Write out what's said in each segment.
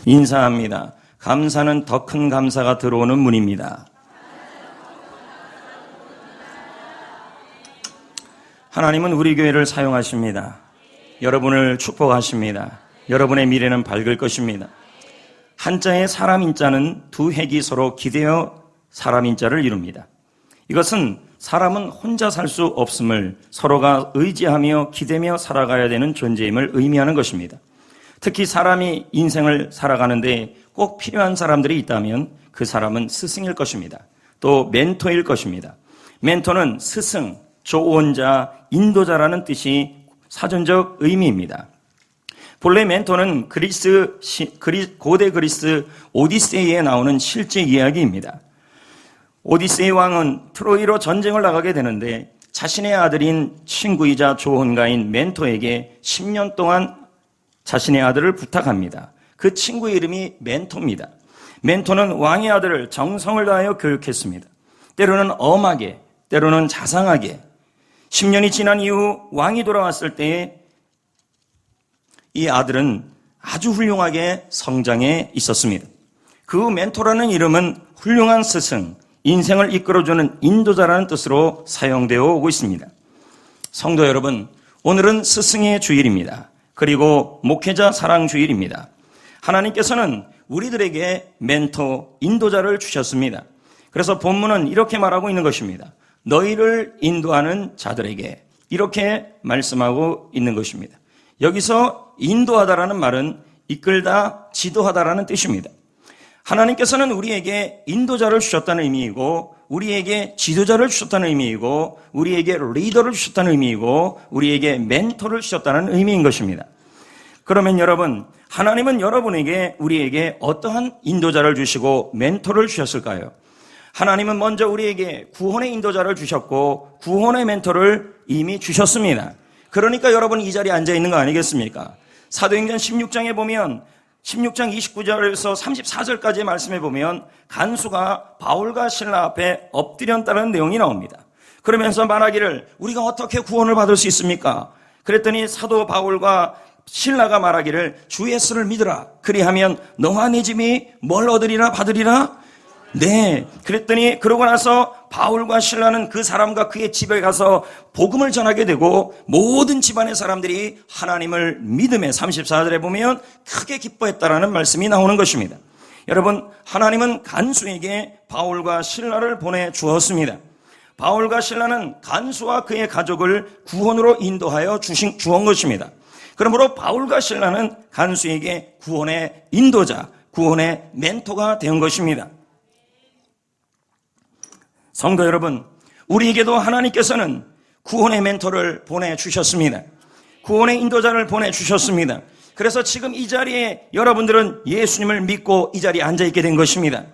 인사합니다. 감사는 더 큰 감사가 들어오는 문입니다. 하나님은 우리 교회를 사용하십니다. 여러분을 축복하십니다. 여러분의 미래는 밝을 것입니다. 한자의 사람 인자는 두 획이 서로 기대어 사람 인자를 이룹니다. 이것은 사람은 혼자 살 수 없음을 서로가 의지하며 기대며 살아가야 되는 존재임을 의미하는 것입니다. 특히 사람이 인생을 살아가는데 꼭 필요한 사람들이 있다면 그 사람은 스승일 것입니다. 또 멘토일 것입니다. 멘토는 스승, 조언자, 인도자라는 뜻이 사전적 의미입니다. 본래 멘토는 고대 그리스 오디세이에 나오는 실제 이야기입니다. 오디세이 왕은 트로이로 전쟁을 나가게 되는데 자신의 아들인 친구이자 조언가인 멘토에게 10년 동안 자신의 아들을 부탁합니다. 그 친구의 이름이 멘토입니다. 멘토는 왕의 아들을 정성을 다하여 교육했습니다. 때로는 엄하게, 때로는 자상하게. 10년이 지난 이후 왕이 돌아왔을 때에 이 아들은 아주 훌륭하게 성장해 있었습니다. 그 멘토라는 이름은 훌륭한 스승, 인생을 이끌어주는 인도자라는 뜻으로 사용되어 오고 있습니다. 성도 여러분, 오늘은 스승의 주일입니다. 그리고 목회자 사랑 주일입니다. 하나님께서는 우리들에게 멘토, 인도자를 주셨습니다. 그래서 본문은 이렇게 말하고 있는 것입니다. 너희를 인도하는 자들에게, 이렇게 말씀하고 있는 것입니다. 여기서 인도하다라는 말은 이끌다, 지도하다라는 뜻입니다. 하나님께서는 우리에게 인도자를 주셨다는 의미이고, 우리에게 지도자를 주셨다는 의미이고, 우리에게 리더를 주셨다는 의미이고, 우리에게 멘토를 주셨다는 의미인 것입니다. 그러면 여러분, 하나님은 여러분에게, 우리에게 어떠한 인도자를 주시고 멘토를 주셨을까요? 하나님은 먼저 우리에게 구원의 인도자를 주셨고 구원의 멘토를 이미 주셨습니다. 그러니까 여러분이 이 자리에 앉아 있는 거 아니겠습니까? 사도행전 16장에 보면 16장 29절에서 34절까지의 말씀에 보면 간수가 바울과 실라 앞에 엎드렸다는 내용이 나옵니다. 그러면서 말하기를 우리가 어떻게 구원을 받을 수 있습니까? 그랬더니 사도 바울과 실라가 말하기를 주 예수를 믿으라. 그리하면 너와 네 집이 뭘 얻으리라 받으리라? 네. 그랬더니 그러고 나서 바울과 실라는 그 사람과 그의 집에 가서 복음을 전하게 되고 모든 집안의 사람들이 하나님을 믿음에 34절에 보면 크게 기뻐했다라는 말씀이 나오는 것입니다. 여러분, 하나님은 간수에게 바울과 실라를 보내주었습니다. 바울과 실라는 간수와 그의 가족을 구원으로 인도하여 주온 것입니다. 그러므로 바울과 실라는 간수에게 구원의 인도자, 구원의 멘토가 된 것입니다. 성도 여러분, 우리에게도 하나님께서는 구원의 멘토를 보내주셨습니다. 구원의 인도자를 보내주셨습니다. 그래서 지금 이 자리에 여러분들은 예수님을 믿고 이 자리에 앉아있게 된 것입니다.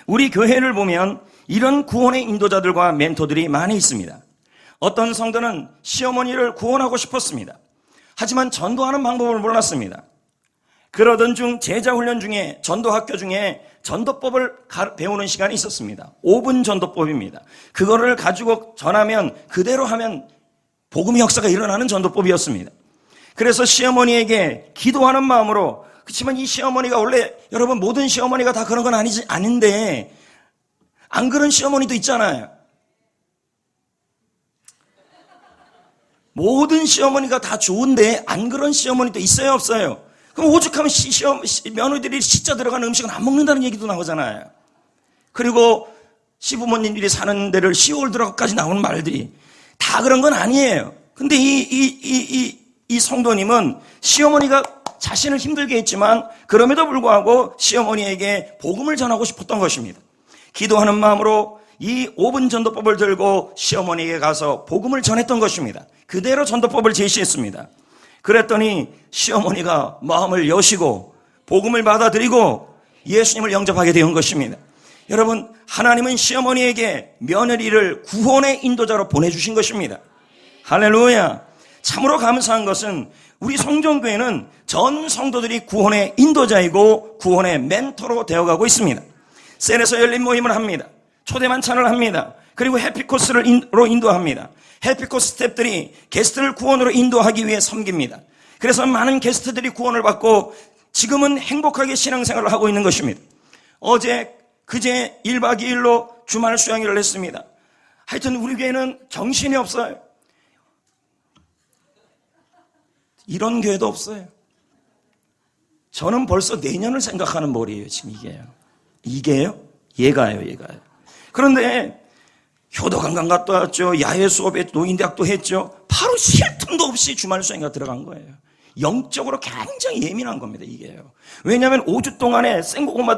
우리 교회를 보면 이런 구원의 인도자들과 멘토들이 많이 있습니다. 어떤 성도는 시어머니를 구원하고 싶었습니다. 하지만 전도하는 방법을 몰랐습니다. 그러던 중 제자훈련 중에 전도학교 중에 전도법을 배우는 시간이 있었습니다. 5분 전도법입니다. 그거를 가지고 전하면 그대로 하면 복음의 역사가 일어나는 전도법이었습니다. 그래서 시어머니에게 기도하는 마음으로, 그렇지만 이 시어머니가 원래 여러분 모든 시어머니가 다 그런 건 아닌데 안 그런 시어머니도 있잖아요. 모든 시어머니가 다 좋은데 안 그런 시어머니도 있어요, 없어요? 그럼 오죽하면 며느리들이 시자 들어간 음식은 안 먹는다는 얘기도 나오잖아요. 그리고 시부모님들이 사는 데를 시월드라고까지 나오는 말들이 다 그런 건 아니에요. 근데 이 성도님은 시어머니가 자신을 힘들게 했지만 그럼에도 불구하고 시어머니에게 복음을 전하고 싶었던 것입니다. 기도하는 마음으로 이 5분 전도법을 들고 시어머니에게 가서 복음을 전했던 것입니다. 그대로 전도법을 제시했습니다. 그랬더니 시어머니가 마음을 여시고 복음을 받아들이고 예수님을 영접하게 된 것입니다. 여러분, 하나님은 시어머니에게 며느리를 구원의 인도자로 보내주신 것입니다. 할렐루야. 참으로 감사한 것은 우리 성전교회는 전 성도들이 구원의 인도자이고 구원의 멘토로 되어가고 있습니다. 셀에서 열린 모임을 합니다. 초대 만찬을 합니다. 그리고 해피코스로 인도합니다. 해피코스 스태프들이 게스트를 구원으로 인도하기 위해 섬깁니다. 그래서 많은 게스트들이 구원을 받고 지금은 행복하게 신앙생활을 하고 있는 것입니다. 그제 1박 2일로 주말 수양회를 했습니다. 하여튼 우리 교회는 정신이 없어요. 이런 교회도 없어요. 저는 벌써 내년을 생각하는 머리예요. 지금 이게요? 얘가요. 그런데 효도관광 갔다 왔죠. 야외 수업에 노인대학도 했죠. 바로 쉴 틈도 없이 주말 수양회가 들어간 거예요. 영적으로 굉장히 예민한 겁니다. 이게요. 왜냐하면 5주 동안에 생고구마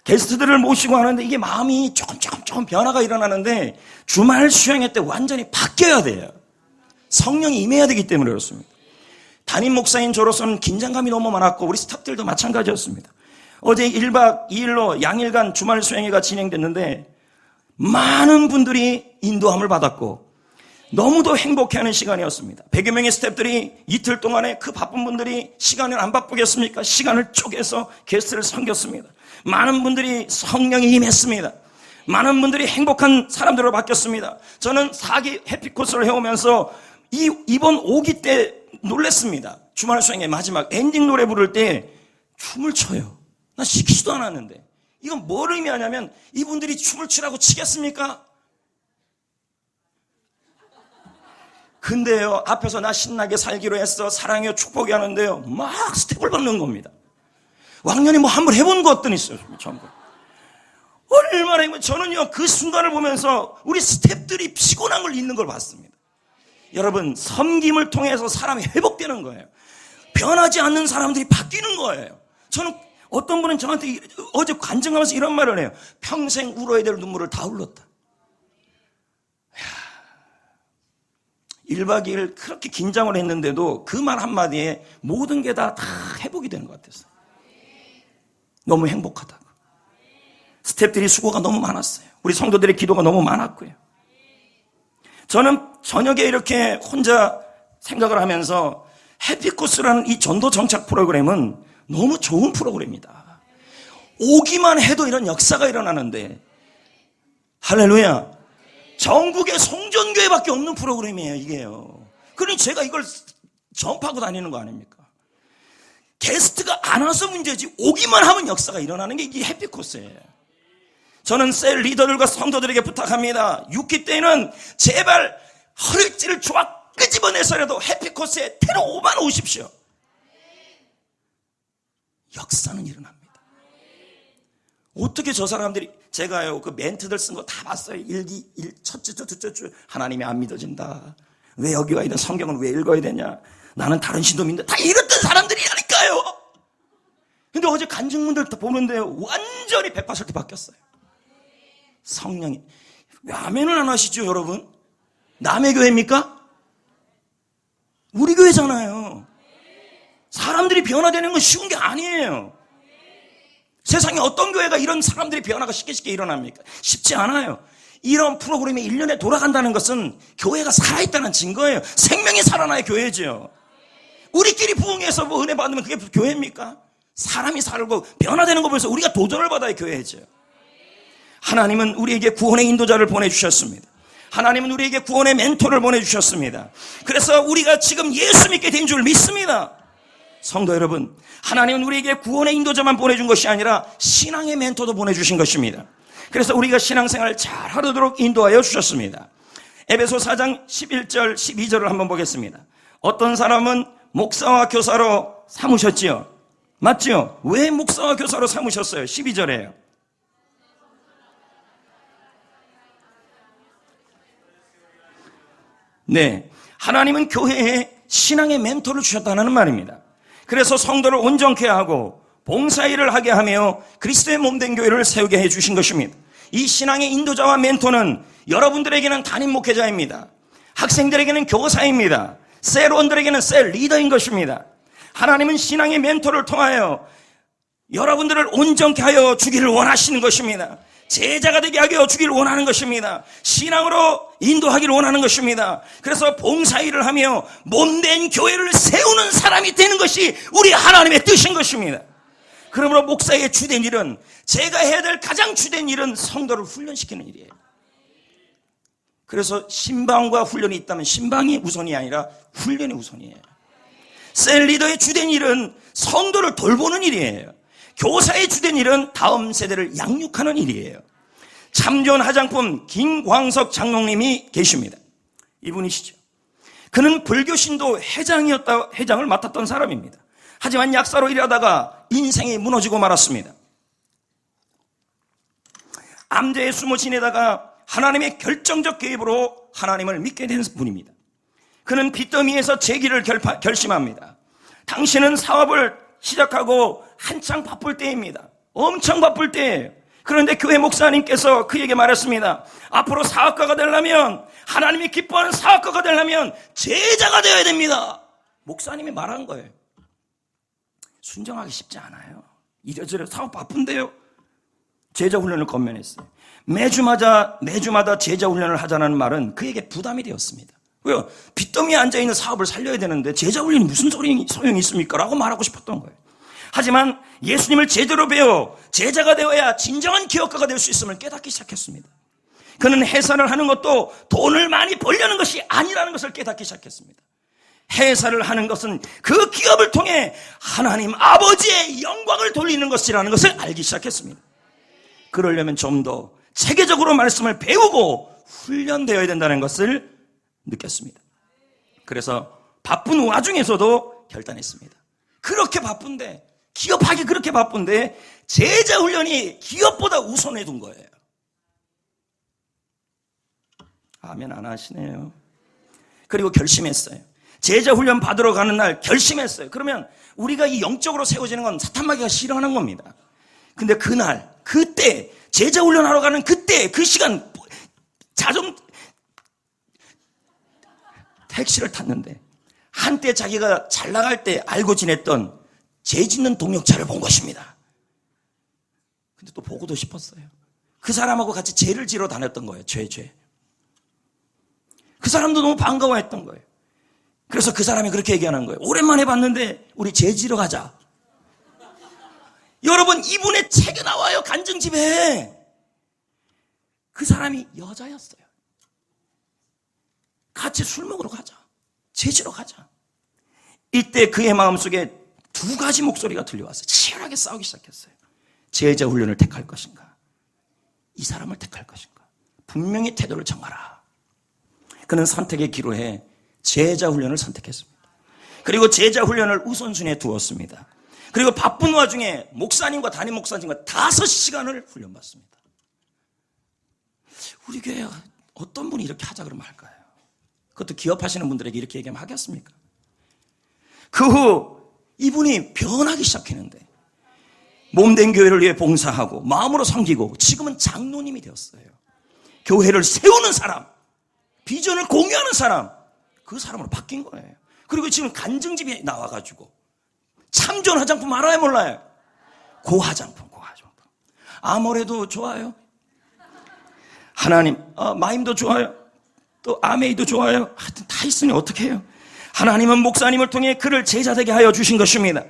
게스트들을 모시고 하는데 이게 마음이 조금 변화가 일어나는데 주말 수양회 때 완전히 바뀌어야 돼요. 성령이 임해야 되기 때문에 그렇습니다. 담임 목사인 저로서는 긴장감이 너무 많았고 우리 스태프들도 마찬가지였습니다. 어제 1박 2일로 양일간 주말 수양회가 진행됐는데 많은 분들이 인도함을 받았고 너무도 행복해하는 시간이었습니다. 100여 명의 스태프들이 이틀 동안에 그 바쁜 분들이 시간을 안 바쁘겠습니까? 시간을 쪼개서 게스트를 섬겼습니다. 많은 분들이 성령이 임했습니다. 많은 분들이 행복한 사람들로 바뀌었습니다. 저는 4기 해피코스를 해오면서 이번 5기 때 놀랬습니다. 주말 수행의 마지막 엔딩 노래 부를 때 춤을 춰요. 나 시키지도 않았는데. 이건 뭘 의미하냐면 이분들이 춤을 추라고 치겠습니까? 근데요, 앞에서 나 신나게 살기로 했어. 사랑해요, 축복이 하는데요. 막 스텝을 밟는 겁니다. 왕년에 뭐 한번 해본 것도 있어요. 전부. 얼마나, 저는요, 그 순간을 보면서 우리 스텝들이 피곤한 걸 잊는 걸 봤습니다. 여러분, 섬김을 통해서 사람이 회복되는 거예요. 변하지 않는 사람들이 바뀌는 거예요. 저는 어떤 분은 저한테 어제 간증하면서 이런 말을 해요. 평생 울어야 될 눈물을 다 흘렀다. 1박 2일 그렇게 긴장을 했는데도 그 말 한마디에 모든 게 다 회복이 되는 것 같았어요. 너무 행복하다고. 스태프들이 수고가 너무 많았어요. 우리 성도들의 기도가 너무 많았고요. 저는 저녁에 이렇게 혼자 생각을 하면서 해피코스라는 이 전도 정착 프로그램은 너무 좋은 프로그램이다. 오기만 해도 이런 역사가 일어나는데 할렐루야. 전국에 송전교회밖에 없는 프로그램이에요, 이게요. 그러니 제가 이걸 전파하고 다니는 거 아닙니까? 게스트가 안 와서 문제지 오기만 하면 역사가 일어나는 게 이게 해피코스예요. 저는 셀 리더들과 성도들에게 부탁합니다. 6기 때는 제발 허리띠를 쫙 끄집어내서라도 해피코스에 데려오만 오십시오. 역사는 일어납니다. 어떻게 저 사람들이, 제가요, 그 멘트들 쓴 거 다 봤어요. 첫째 주, 둘째 주, 하나님이 안 믿어진다. 왜 여기 와 있는 성경은 왜 읽어야 되냐. 나는 다른 신도 믿는다. 다 이랬던 사람들이라니까요. 근데 어제 간증문들 보는데 완전히 180도 바뀌었어요. 성령이. 왜 아멘을 안 하시죠, 여러분? 남의 교회입니까? 우리 교회잖아요. 사람들이 변화되는 건 쉬운 게 아니에요. 세상에 어떤 교회가 이런 사람들이 변화가 쉽게 일어납니까? 쉽지 않아요. 이런 프로그램이 1년에 돌아간다는 것은 교회가 살아있다는 증거예요. 생명이 살아나야 교회죠. 우리끼리 부흥해서 뭐 은혜 받으면 그게 교회입니까? 사람이 살고 변화되는 거 보면서 우리가 도전을 받아야 교회죠. 하나님은 우리에게 구원의 인도자를 보내주셨습니다. 하나님은 우리에게 구원의 멘토를 보내주셨습니다. 그래서 우리가 지금 예수 믿게 된 줄 믿습니다. 성도 여러분, 하나님은 우리에게 구원의 인도자만 보내준 것이 아니라 신앙의 멘토도 보내주신 것입니다. 그래서 우리가 신앙생활을 잘 하도록 인도하여 주셨습니다. 에베소 4장 11절 12절을 한번 보겠습니다. 어떤 사람은 목사와 교사로 삼으셨지요. 맞지요? 왜 목사와 교사로 삼으셨어요? 12절에요. 네, 하나님은 교회에 신앙의 멘토를 주셨다는 말입니다. 그래서 성도를 온전케 하고 봉사일을 하게 하며 그리스도의 몸된 교회를 세우게 해주신 것입니다. 이 신앙의 인도자와 멘토는 여러분들에게는 담임 목회자입니다. 학생들에게는 교사입니다. 셀원들에게는 셀 리더인 것입니다. 하나님은 신앙의 멘토를 통하여 여러분들을 온전케 하여 주기를 원하시는 것입니다. 제자가 되게 하여 주기를 원하는 것입니다. 신앙으로 인도하기를 원하는 것입니다. 그래서 봉사일을 하며 몸된 교회를 세우는 사람이 되는 것이 우리 하나님의 뜻인 것입니다. 그러므로 목사의 주된 일은, 제가 해야 될 가장 주된 일은 성도를 훈련시키는 일이에요. 그래서 신방과 훈련이 있다면 신방이 우선이 아니라 훈련이 우선이에요. 셀 리더의 주된 일은 성도를 돌보는 일이에요. 교사의 주된 일은 다음 세대를 양육하는 일이에요. 참 좋은 화장품 김광석 장로님이 계십니다. 이분이시죠. 그는 불교신도 회장을 맡았던 사람입니다. 하지만 약사로 일하다가 인생이 무너지고 말았습니다. 암대에 숨어 지내다가 하나님의 결정적 개입으로 하나님을 믿게 된 분입니다. 그는 빚더미에서 재기를 결심합니다. 당신은 사업을 시작하고 한창 바쁠 때입니다. 엄청 바쁠 때예요. 그런데 교회 목사님께서 그에게 말했습니다. 앞으로 사업가가 되려면, 하나님이 기뻐하는 사업가가 되려면 제자가 되어야 됩니다. 목사님이 말한 거예요. 순종하기 쉽지 않아요. 이래저래 사업 바쁜데요. 제자 훈련을 건면했어요. 매주마다 제자 훈련을 하자는 말은 그에게 부담이 되었습니다. 왜요? 빚더미에 앉아있는 사업을 살려야 되는데 제자 훈련이 무슨 소용이 있습니까? 라고 말하고 싶었던 거예요. 하지만 예수님을 제대로 배워 제자가 되어야 진정한 기업가가 될 수 있음을 깨닫기 시작했습니다. 그는 회사를 하는 것도 돈을 많이 벌려는 것이 아니라는 것을 깨닫기 시작했습니다. 회사를 하는 것은 그 기업을 통해 하나님 아버지의 영광을 돌리는 것이라는 것을 알기 시작했습니다. 그러려면 좀 더 체계적으로 말씀을 배우고 훈련되어야 된다는 것을 느꼈습니다. 그래서 바쁜 와중에서도 결단했습니다. 그렇게 바쁜데, 기업하기 그렇게 바쁜데 제자 훈련이 기업보다 우선해 둔 거예요. 아멘 안 하시네요. 그리고 결심했어요. 제자 훈련 받으러 가는 날 결심했어요. 그러면 우리가 이 영적으로 세워지는 건 사탄마귀가 싫어하는 겁니다. 근데 그날, 그때 제자 훈련하러 가는 그때, 그 시간 택시를 탔는데 한때 자기가 잘 나갈 때 알고 지냈던 죄 짓는 동역자를 본 것입니다. 근데 또 보고도 싶었어요. 그 사람하고 같이 죄를 지러 다녔던 거예요. 죄. 그 사람도 너무 반가워했던 거예요. 그래서 그 사람이 그렇게 얘기하는 거예요. 오랜만에 봤는데 우리 죄 지러 가자. 여러분, 이분의 책에 나와요. 간증집에. 그 사람이 여자였어요. 같이 술 먹으러 가자. 죄 지러 가자. 이때 그의 마음속에 두 가지 목소리가 들려왔어요. 치열하게 싸우기 시작했어요. 제자 훈련을 택할 것인가? 이 사람을 택할 것인가? 분명히 태도를 정하라. 그는 선택의 기로에 제자 훈련을 선택했습니다. 그리고 제자 훈련을 우선순위에 두었습니다. 그리고 바쁜 와중에 목사님과 담임 목사님과 5시간을 훈련받습니다. 우리 교회에 어떤 분이 이렇게 하자 그러면 할까요? 그것도 기업하시는 분들에게 이렇게 얘기하면 하겠습니까? 그 후 이분이 변하기 시작했는데 몸된 교회를 위해 봉사하고 마음으로 섬기고 지금은 장로님이 되었어요. 교회를 세우는 사람, 비전을 공유하는 사람, 그 사람으로 바뀐 거예요. 그리고 지금 간증집에 나와가지고 참 좋은 화장품 알아요 몰라요? 고화장품. 아모레도 좋아요. 하나님, 마임도 좋아요. 또 아메이도 좋아요. 하여튼 다 있으니 어떻게 해요? 하나님은 목사님을 통해 그를 제자되게 하여 주신 것입니다.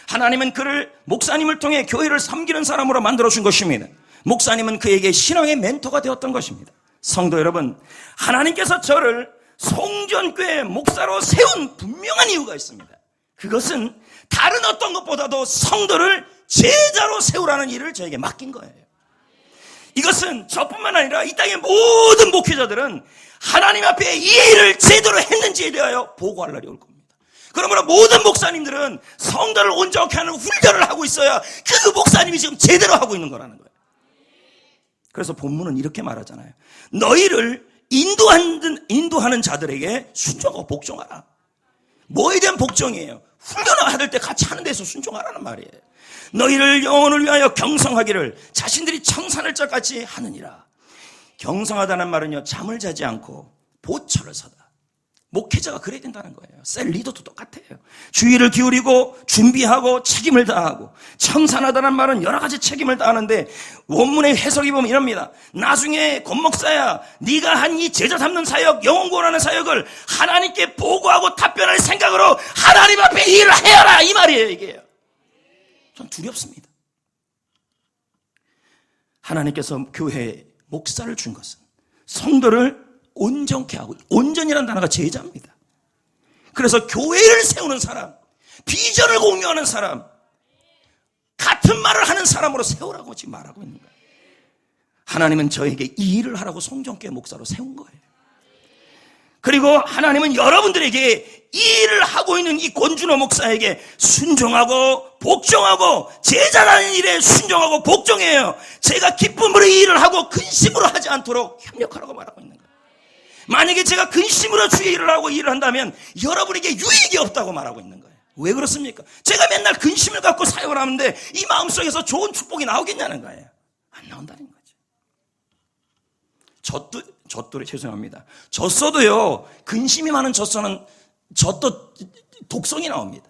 하나님은 그를 목사님을 통해 교회를 섬기는 사람으로 만들어준 것입니다. 목사님은 그에게 신앙의 멘토가 되었던 것입니다. 성도 여러분, 하나님께서 저를 송전교회 목사로 세운 분명한 이유가 있습니다. 그것은 다른 어떤 것보다도 성도를 제자로 세우라는 일을 저에게 맡긴 거예요. 이것은 저뿐만 아니라 이 땅의 모든 목회자들은 하나님 앞에 이 일을 제대로 했는지에 대하여 보고할 날이 올 겁니다. 그러므로 모든 목사님들은 성도를 온전케 하는 훈련을 하고 있어야 그 목사님이 지금 제대로 하고 있는 거라는 거예요. 그래서 본문은 이렇게 말하잖아요. 너희를 인도하는 자들에게 순종하고 복종하라. 뭐에 대한 복종이에요? 훈련을 받을 때 같이 하는 데서 순종하라는 말이에요. 너희를 영혼을 위하여 경성하기를 자신들이 청산할 자같이 하느니라. 경성하다는 말은요, 잠을 자지 않고 보초를 서다. 목회자가 그래야 된다는 거예요. 셀 리더도 똑같아요. 주의를 기울이고 준비하고 책임을 다하고, 청산하다는 말은 여러 가지 책임을 다하는데 원문의 해석이 보면 이럽니다. 나중에 권목사야, 네가 한 이 제자 삼는 사역, 영혼 구원하는 사역을 하나님께 보고하고 답변할 생각으로 하나님 앞에 일을 해야라, 이 말이에요. 이게요. 전 두렵습니다. 하나님께서 교회에 목사를 준 것은 성도를 온전케 하고, 온전이라는 단어가 제자입니다. 그래서 교회를 세우는 사람, 비전을 공유하는 사람, 같은 말을 하는 사람으로 세우라고 지금 말하고 있는 거예요. 하나님은 저에게 이 일을 하라고 송정교회 목사로 세운 거예요. 그리고 하나님은 여러분들에게 이 일을 하고 있는 이 권준호 목사에게 순종하고 복종하고 제자라는 일에 순종하고 복종해요. 제가 기쁨으로 이 일을 하고 근심으로 하지 않도록 협력하라고 말하고 있는 거예요. 만약에 제가 근심으로 주의 일을 하고 일을 한다면 여러분에게 유익이 없다고 말하고 있는 거예요. 왜 그렇습니까? 제가 맨날 근심을 갖고 사역을 하는데 이 마음속에서 좋은 축복이 나오겠냐는 거예요. 안 나온다는 거죠. 젖돌이 죄송합니다. 젖소도요, 근심이 많은 젖소는 젖도 독성이 나옵니다.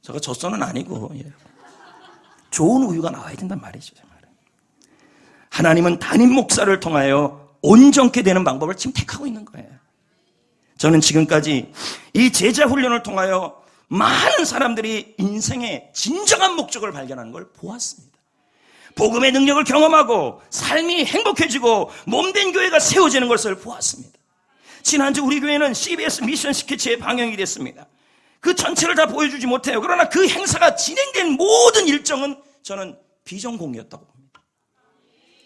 제가 젖소는 아니고 좋은 우유가 나와야 된단 말이죠. 하나님은 담임 목사를 통하여 온전케 되는 방법을 지금 택하고 있는 거예요. 저는 지금까지 이 제자 훈련을 통하여 많은 사람들이 인생의 진정한 목적을 발견하는 걸 보았습니다. 복음의 능력을 경험하고 삶이 행복해지고 몸된 교회가 세워지는 것을 보았습니다. 지난주 우리 교회는 CBS 미션 스케치에 방영이 됐습니다. 그 전체를 다 보여주지 못해요. 그러나 그 행사가 진행된 모든 일정은 저는 비전공이었다고 봅니다.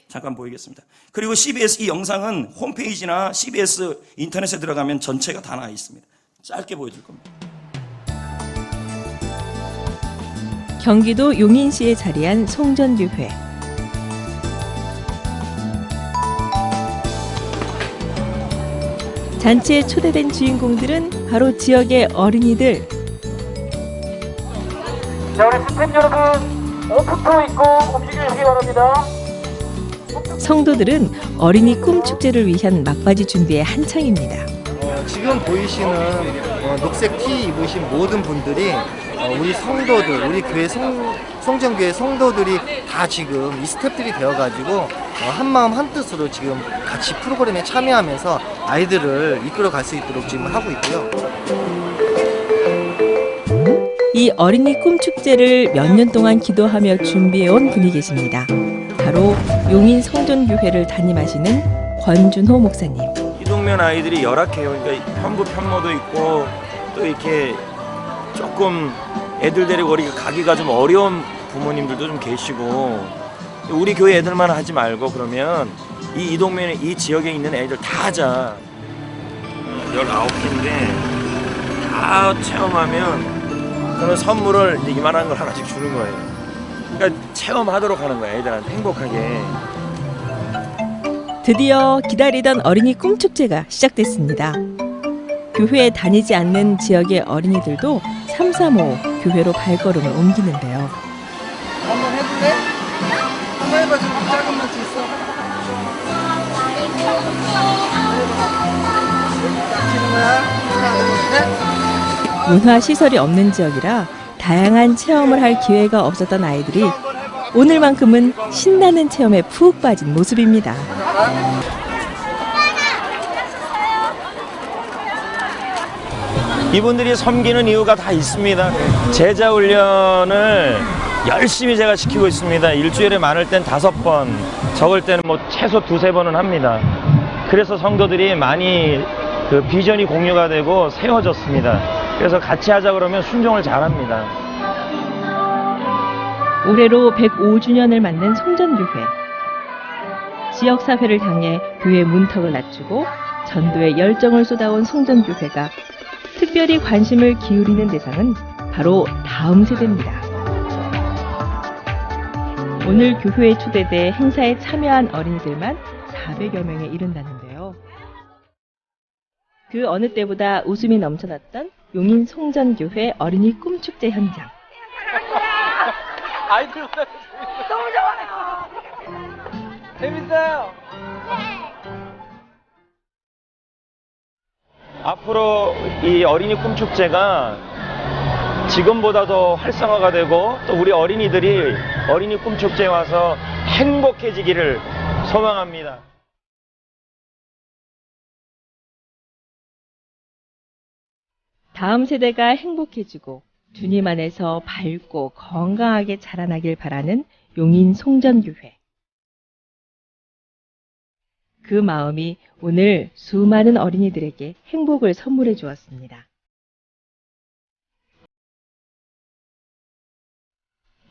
잠깐 보이겠습니다. 그리고 CBS 이 영상은 홈페이지나 CBS 인터넷에 들어가면 전체가 다 나와 있습니다. 짧게 보여줄 겁니다. 경기도 용인시에 자리한 송전교회. 잔치에 초대된 주인공들은 바로 지역의 어린이들. 자, 우리 스태프 여러분, 오프토 입고 움직여주시기 바랍니다. 성도들은 어린이 꿈축제를 위한 막바지 준비에 한창입니다. 지금 보이시는 녹색 티 입으신 모든 분들이 우리 성도들, 우리 교회 송정교회 성도들이 다 지금 이 스태프들이 되어가지고 한마음 한뜻으로 지금 같이 프로그램에 참여하면서 아이들을 이끌어 갈 수 있도록 지금 하고 있고요. 이 어린이 꿈축제를 몇 년 동안 기도하며 준비해온 분이 계십니다. 바로 용인 성전교회를 담임하시는 권준호 목사님. 이동면 아이들이 열악해요. 그러니까 편부 편모도 있고 또 이렇게 조금 애들 데리고 어디 가기가 좀 어려운 부모님들도 좀 계시고, 우리 교회 애들만 하지 말고 그러면 이 이동면에 이 지역에 있는 애들 다 하자. 19개인데 다 체험하면 그런 선물을 이제 이만한 걸 하나씩 주는 거예요. 그러니까 체험하도록 하는 거예요. 애들한테 행복하게. 드디어 기다리던 어린이 꿈축제가 시작됐습니다. 교회에 다니지 않는 지역의 어린이들도 335 교회로 발걸음을 옮기는데요. 한번 해볼래? 한번 해봐. 좀 작은 맛이 있어. 치는 거야? 하나, 둘, 셋. 문화시설이 없는 지역이라 다양한 체험을 할 기회가 없었던 아이들이 오늘만큼은 신나는 체험에 푹 빠진 모습입니다. 이분들이 섬기는 이유가 다 있습니다. 제자 훈련을 열심히 제가 시키고 있습니다. 일주일에 많을 땐 5번, 적을 때는 뭐 최소 2-3번은 합니다. 그래서 성도들이 많이 그 비전이 공유가 되고 세워졌습니다. 그래서 같이 하자 그러면 순종을 잘합니다. 올해로 105주년을 맞는 송전교회. 지역사회를 향해 교회 문턱을 낮추고 전도에 열정을 쏟아온 송전교회가 특별히 관심을 기울이는 대상은 바로 다음 세대입니다. 오늘 교회에 초대돼 행사에 참여한 어린이들만 400여 명에 이른다는데요. 그 어느 때보다 웃음이 넘쳐났던 용인 송전교회 어린이 꿈축제 현장. 아이들보다 너무 좋아요. 재밌어요. 앞으로 이 어린이 꿈축제가 지금보다 더 활성화가 되고 또 우리 어린이들이 어린이 꿈축제에 와서 행복해지기를 소망합니다. 다음 세대가 행복해지고 주님 안에서 밝고 건강하게 자라나길 바라는 용인 송전교회. 그 마음이 오늘 수많은 어린이들에게 행복을 선물해 주었습니다.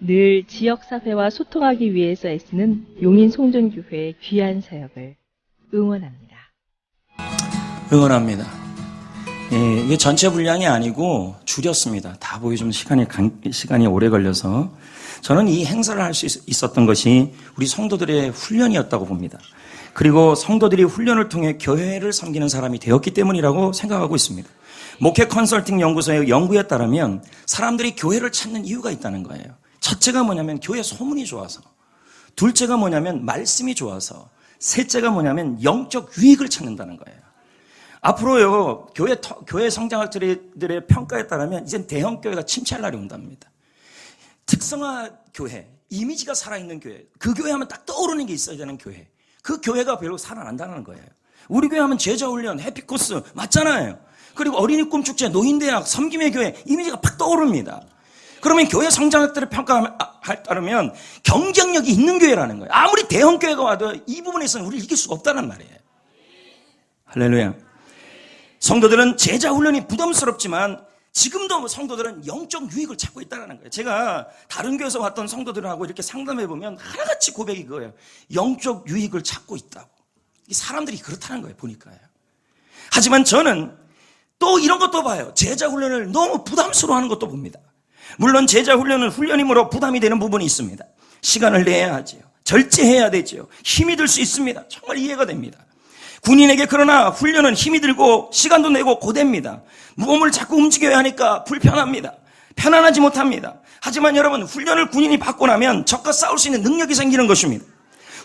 늘 지역사회와 소통하기 위해서 애쓰는 용인 송전교회의 귀한 사역을 응원합니다. 응원합니다. 예, 이게 전체 분량이 아니고 줄였습니다. 다 보여주면 시간이 오래 걸려서 저는 이 행사를 할 수 있었던 것이 우리 성도들의 훈련이었다고 봅니다. 그리고 성도들이 훈련을 통해 교회를 섬기는 사람이 되었기 때문이라고 생각하고 있습니다. 목회 컨설팅 연구소의 연구에 따르면 사람들이 교회를 찾는 이유가 있다는 거예요. 첫째가 뭐냐면 교회 소문이 좋아서, 둘째가 뭐냐면 말씀이 좋아서, 셋째가 뭐냐면 영적 유익을 찾는다는 거예요. 앞으로요, 교회 성장학자들의 평가에 따르면 이젠 대형 교회가 침체할 날이 온답니다. 특성화 교회, 이미지가 살아있는 교회, 그 교회 하면 딱 떠오르는 게 있어야 되는 교회, 그 교회가 별로 살아난다는 거예요. 우리 교회 하면 제자훈련, 해피코스 맞잖아요. 그리고 어린이 꿈축제, 노인대학, 섬김의 교회 이미지가 팍 떠오릅니다. 그러면 교회 성장학들의 평가에 따르면 경쟁력이 있는 교회라는 거예요. 아무리 대형 교회가 와도 이 부분에서는 우리를 이길 수가 없다는 말이에요. 할렐루야. 성도들은 제자훈련이 부담스럽지만 지금도 성도들은 영적 유익을 찾고 있다는 거예요. 제가 다른 교회에서 왔던 성도들하고 이렇게 상담해보면 하나같이 고백이 그거예요. 영적 유익을 찾고 있다고. 사람들이 그렇다는 거예요, 보니까요. 하지만 저는 또 이런 것도 봐요. 제자훈련을 너무 부담스러워하는 것도 봅니다. 물론 제자훈련은 훈련이므로 부담이 되는 부분이 있습니다. 시간을 내야 하지요. 절제해야 되지요. 힘이 들 수 있습니다. 정말 이해가 됩니다. 군인에게 그러나 훈련은 힘이 들고 시간도 내고 고됩니다. 몸을 자꾸 움직여야 하니까 불편합니다. 편안하지 못합니다. 하지만 여러분, 훈련을 군인이 받고 나면 적과 싸울 수 있는 능력이 생기는 것입니다.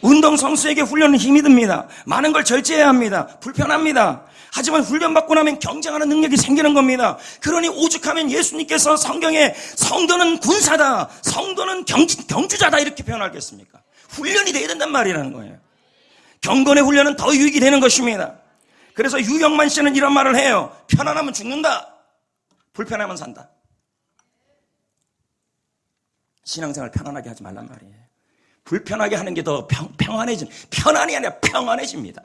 운동선수에게 훈련은 힘이 듭니다. 많은 걸 절제해야 합니다. 불편합니다. 하지만 훈련받고 나면 경쟁하는 능력이 생기는 겁니다. 그러니 오죽하면 예수님께서 성경에 성도는 군사다, 성도는 경주자다 이렇게 표현하겠습니까? 훈련이 돼야 된단 말이라는 거예요. 경건의 훈련은 더 유익이 되는 것입니다. 그래서 유영만 씨는 이런 말을 해요. 편안하면 죽는다, 불편하면 산다. 신앙생활 편안하게 하지 말란 말이에요. 불편하게 하는 게 더 편안이 아니라 평안해집니다.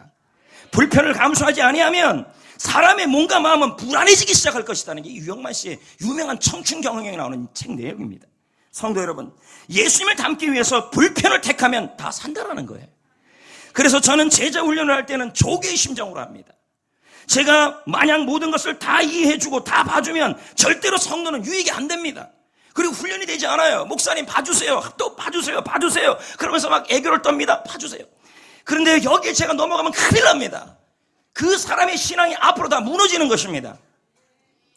불편을 감수하지 아니하면 사람의 몸과 마음은 불안해지기 시작할 것이라는 게 유영만 씨의 유명한 청춘 경영에 나오는 책 내용입니다. 성도 여러분, 예수님을 닮기 위해서 불편을 택하면 다 산다라는 거예요. 그래서 저는 제자 훈련을 할 때는 조개의 심정으로 합니다. 제가 마냥 모든 것을 다 이해해주고 다 봐주면 절대로 성도는 유익이 안 됩니다. 그리고 훈련이 되지 않아요. 목사님 봐주세요. 또 봐주세요. 그러면서 막 애교를 떱니다. 봐주세요. 그런데 여기에 제가 넘어가면 큰일 납니다. 그 사람의 신앙이 앞으로 다 무너지는 것입니다.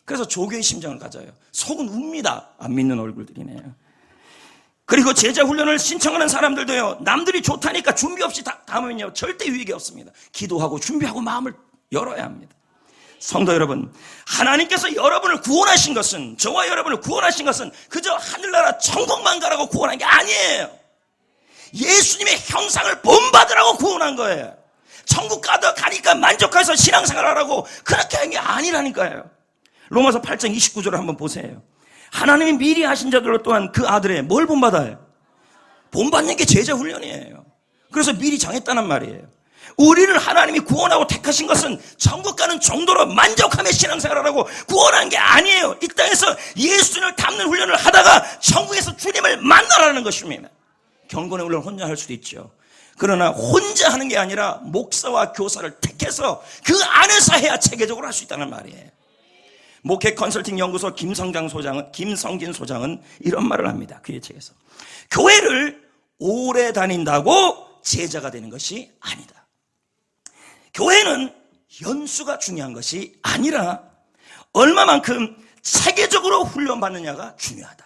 그래서 조개의 심정을 가져요. 속은 웁니다. 안 믿는 얼굴들이네요. 그리고 제자 훈련을 신청하는 사람들도요, 남들이 좋다니까 준비 없이 담으면요 절대 유익이 없습니다. 기도하고 준비하고 마음을 열어야 합니다. 성도 여러분, 하나님께서 여러분을 구원하신 것은, 저와 여러분을 구원하신 것은 그저 하늘나라 천국만 가라고 구원한 게 아니에요. 예수님의 형상을 본받으라고 구원한 거예요. 천국 가니까 만족해서 신앙생활하라고 그렇게 한 게 아니라니까요. 로마서 8장 29절을 한번 보세요. 하나님이 미리 하신 자들로 또한 그 아들의 뭘 본받아요? 본받는 게 제자 훈련이에요. 그래서 미리 정했다는 말이에요. 우리를 하나님이 구원하고 택하신 것은 천국 가는 정도로 만족하며 신앙생활하라고 구원한 게 아니에요. 이 땅에서 예수님을 닮는 훈련을 하다가 천국에서 주님을 만나라는 것입니다. 경건의 훈련을 혼자 할 수도 있죠. 그러나 혼자 하는 게 아니라 목사와 교사를 택해서 그 안에서 해야 체계적으로 할 수 있다는 말이에요. 목회 컨설팅 연구소 김성진 소장은 이런 말을 합니다. 그의 책에서 교회를 오래 다닌다고 제자가 되는 것이 아니다. 교회는 연수가 중요한 것이 아니라 얼마만큼 체계적으로 훈련받느냐가 중요하다.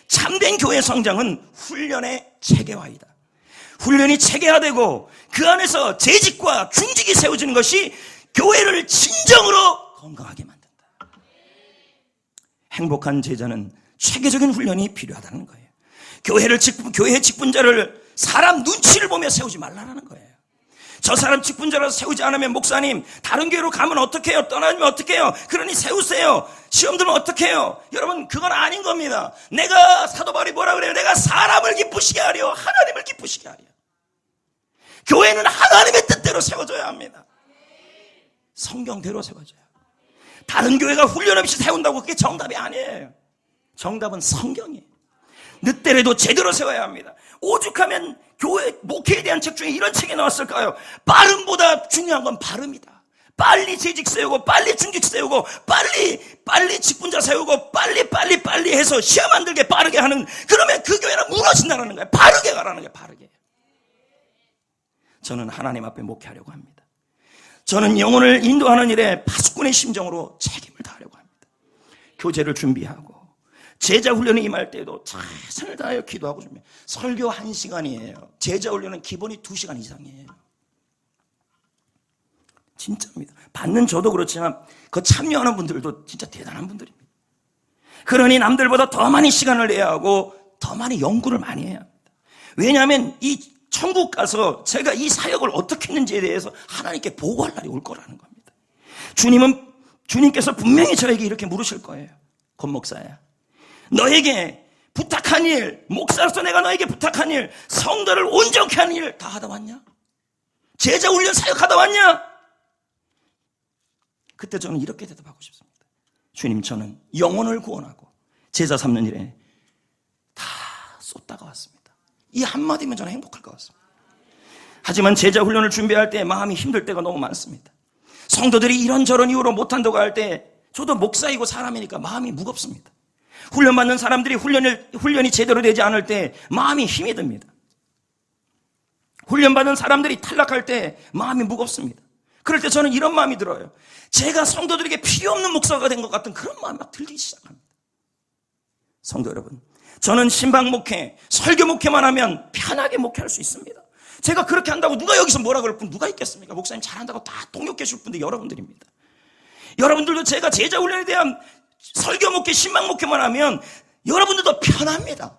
참된 교회 성장은 훈련의 체계화이다. 훈련이 체계화되고 그 안에서 재직과 중직이 세워지는 것이 교회를 진정으로 건강하게 만든다. 행복한 제자는 체계적인 훈련이 필요하다는 거예요. 교회 직분자를 사람 눈치를 보며 세우지 말라는 거예요. 저 사람 직분자라서 세우지 않으면 목사님 다른 교회로 가면 어떡해요? 떠나면 어떡해요? 그러니 세우세요. 시험 들면 어떡해요? 여러분, 그건 아닌 겁니다. 내가 사도 바울이 뭐라 그래요? 내가 사람을 기쁘시게 하려 하나님을 기쁘시게 하려. 교회는 하나님의 뜻대로 세워져야 합니다. 성경대로 세워져야. 다른 교회가 훈련 없이 세운다고 그게 정답이 아니에요. 정답은 성경이에요. 늦더라도 제대로 세워야 합니다. 오죽하면 교회 목회에 대한 책 중에 이런 책이 나왔을까요? 빠름보다 중요한 건 발음이다. 빨리 재직 세우고 빨리 중직 세우고 빨리 직분자 세우고 빨리 해서 시험 안 들게 빠르게 하는, 그러면 그 교회는 무너진다는 거예요. 바르게 가라는 거예요. 바르게. 저는 하나님 앞에 목회하려고 합니다. 저는 영혼을 인도하는 일에 파수꾼의 심정으로 책임을 다하려고 합니다. 교재를 준비하고 제자 훈련에 임할 때에도 최선을 다하여 기도하고 준비. 설교 1시간이에요. 제자 훈련은 기본이 2시간 이상이에요. 진짜입니다. 받는 저도 그렇지만 그 참여하는 분들도 진짜 대단한 분들입니다. 그러니 남들보다 더 많이 시간을 내야 하고 더 많이 연구를 많이 해야 합니다. 왜냐하면 이 천국 가서 제가 이 사역을 어떻게 했는지에 대해서 하나님께 보고할 날이 올 거라는 겁니다. 주님께서 분명히 저에게 이렇게 물으실 거예요. 권 목사야, 너에게 부탁한 일, 목사로서 내가 너에게 부탁한 일, 성도를 온전케 하는 일 다 하다 왔냐? 제자 훈련 사역하다 왔냐? 그때 저는 이렇게 대답하고 싶습니다. 주님, 저는 영혼을 구원하고 제자 삼는 일에 다 쏟다가 왔습니다. 이 한마디면 저는 행복할 것 같습니다. 하지만 제자 훈련을 준비할 때 마음이 힘들 때가 너무 많습니다. 성도들이 이런저런 이유로 못한다고 할 때 저도 목사이고 사람이니까 마음이 무겁습니다. 훈련받는 사람들이 훈련이 제대로 되지 않을 때 마음이 힘이 듭니다. 훈련받은 사람들이 탈락할 때 마음이 무겁습니다. 그럴 때 저는 이런 마음이 들어요. 제가 성도들에게 필요 없는 목사가 된 것 같은 그런 마음이 막 들기 시작합니다. 성도 여러분, 저는 신방 목회, 설교 목회만 하면 편하게 목회할 수 있습니다. 제가 그렇게 한다고 누가 여기서 뭐라 그럴 분 누가 있겠습니까? 목사님 잘한다고 다 동력해 줄 분들 여러분들입니다. 여러분들도 제가 제자 훈련에 대한 설교 목회, 신방 목회만 하면 여러분들도 편합니다.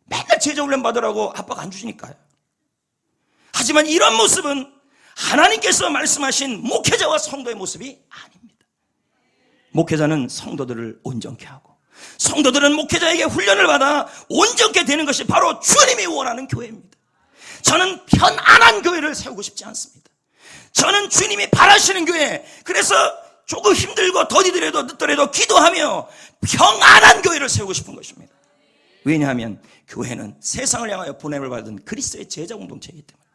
맨날 제자 훈련 받으라고 압박 안 주시니까요. 하지만 이런 모습은 하나님께서 말씀하신 목회자와 성도의 모습이 아닙니다. 목회자는 성도들을 온전케 하고 성도들은 목회자에게 훈련을 받아 온전케 되는 것이 바로 주님이 원하는 교회입니다. 저는 편안한 교회를 세우고 싶지 않습니다. 저는 주님이 바라시는 교회, 그래서 조금 힘들고 더디더라도 늦더라도 기도하며 평안한 교회를 세우고 싶은 것입니다. 왜냐하면 교회는 세상을 향하여 보냄을 받은 그리스도의 제자 공동체이기 때문에.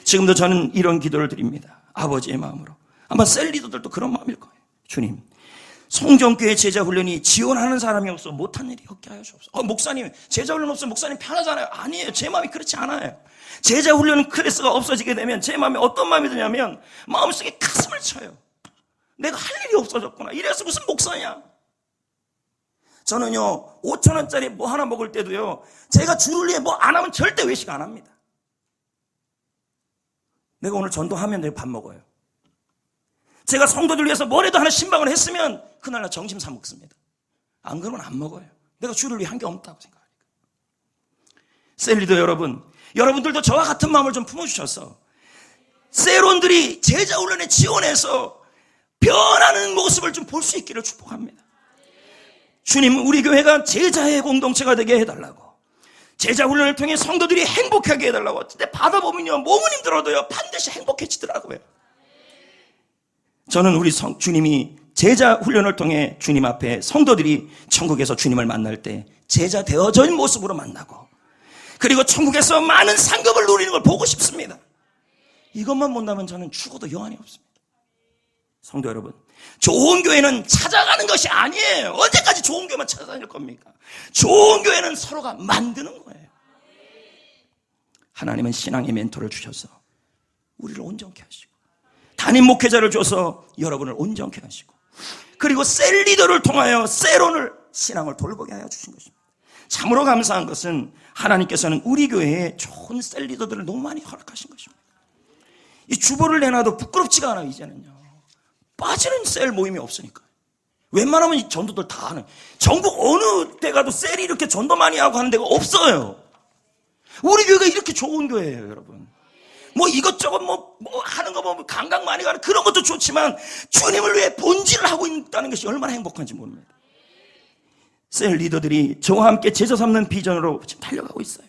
지금도 저는 이런 기도를 드립니다. 아버지의 마음으로. 아마 셀 리더들도 그런 마음일 거예요. 주님, 송정교회 제자훈련이 지원하는 사람이 없어 못한 일이 없게 하여 주옵소서. 목사님, 제자훈련 없으면 목사님 편하잖아요. 아니에요. 제 마음이 그렇지 않아요. 제자훈련 클래스가 없어지게 되면 제 마음에 어떤 마음이 드냐면 마음속에 가슴을 쳐요. 내가 할 일이 없어졌구나. 이래서 무슨 목사냐. 저는요 5,000원짜리 뭐 하나 먹을 때도요 제가 주를 위해 뭐 안 하면 절대 외식 안 합니다. 내가 오늘 전도하면 내가 밥 먹어요. 제가 성도들 위해서 뭐라도 하나 신방을 했으면 그날 나 점심 사 먹습니다. 안 그러면 안 먹어요. 내가 주를 위해 한 게 없다고 생각하니까. 셀리더 여러분, 여러분들도 저와 같은 마음을 좀 품어주셔서 세론들이 제자훈련에 지원해서 변하는 모습을 좀 볼 수 있기를 축복합니다. 주님, 우리 교회가 제자의 공동체가 되게 해달라고, 제자훈련을 통해 성도들이 행복하게 해달라고. 근데 받아보면요 몸은 힘들어도요 반드시 행복해지더라고요. 저는 우리 주님이 제자훈련을 통해 주님 앞에 성도들이 천국에서 주님을 만날 때 제자 되어진 모습으로 만나고, 그리고 천국에서 많은 상급을 누리는 걸 보고 싶습니다. 이것만 본다면 저는 죽어도 여한이 없습니다. 성도 여러분, 좋은 교회는 찾아가는 것이 아니에요. 언제까지 좋은 교회만 찾아다닐 겁니까? 좋은 교회는 서로가 만드는 거예요. 하나님은 신앙의 멘토를 주셔서 우리를 온전케 하시고, 담임 목회자를 줘서 여러분을 온전케 하시고, 그리고 셀 리더를 통하여 세론을 신앙을 돌보게 하여 주신 것입니다. 참으로 감사한 것은 하나님께서는 우리 교회에 좋은 셀 리더들을 너무 많이 허락하신 것입니다. 이 주보를 내놔도 부끄럽지가 않아요. 이제는요 빠지는 셀 모임이 없으니까. 웬만하면 이 전도들 다 하는, 전국 어느 데 가도 셀이 이렇게 전도 많이 하고 하는 데가 없어요. 우리 교회가 이렇게 좋은 교회예요. 여러분, 뭐 이것저것 뭐 하는 거 보면 강강 많이 가는 그런 것도 좋지만 주님을 위해 본질을 하고 있다는 것이 얼마나 행복한지 모릅니다. 셀 리더들이 저와 함께 제자 삼는 비전으로 지금 달려가고 있어요.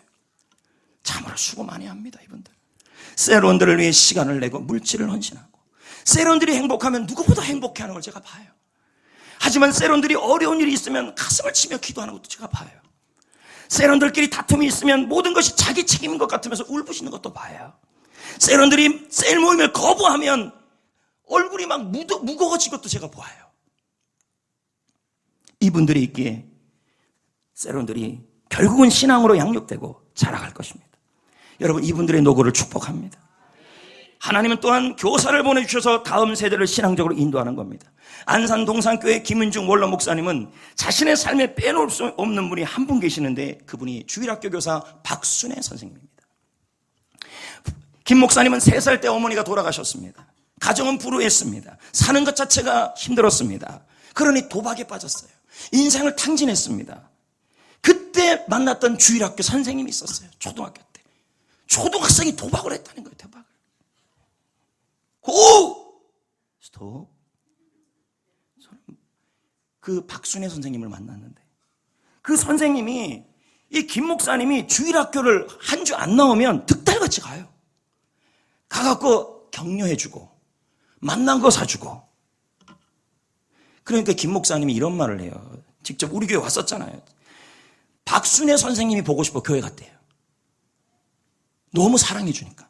참으로 수고 많이 합니다. 이분들 셀원들을 위해 시간을 내고 물질을 헌신하고, 셀원들이 행복하면 누구보다 행복해하는 걸 제가 봐요. 하지만 셀원들이 어려운 일이 있으면 가슴을 치며 기도하는 것도 제가 봐요. 세런들끼리 다툼이 있으면 모든 것이 자기 책임인 것 같으면서 울부짖는 것도 봐요. 세런들이 셀 모임을 거부하면 얼굴이 막 무거워진 것도 제가 보아요. 이분들이 있기에 세런들이 결국은 신앙으로 양육되고 자라갈 것입니다. 여러분, 이분들의 노고를 축복합니다. 하나님은 또한 교사를 보내주셔서 다음 세대를 신앙적으로 인도하는 겁니다. 안산 동산교회 김은중 원로 목사님은 자신의 삶에 빼놓을 수 없는 분이 한 분 계시는데 그분이 주일학교 교사 박순애 선생님입니다. 김 목사님은 3살 때 어머니가 돌아가셨습니다. 가정은 불우했습니다. 사는 것 자체가 힘들었습니다. 그러니 도박에 빠졌어요. 인생을 탕진했습니다. 그때 만났던 주일학교 선생님이 있었어요. 초등학교 때. 초등학생이 도박을 했다는 거예요. 도박을. 오! 스톱. 그 박순애 선생님을 만났는데 그 선생님이 이 김 목사님이 주일학교를 한 주 안 나오면 득달같이 가요. 가갖고 격려해주고 만난 거 사주고. 그러니까 김 목사님이 이런 말을 해요. 직접 우리 교회 왔었잖아요. 박순애 선생님이 보고 싶어 교회 갔대요. 너무 사랑해 주니까.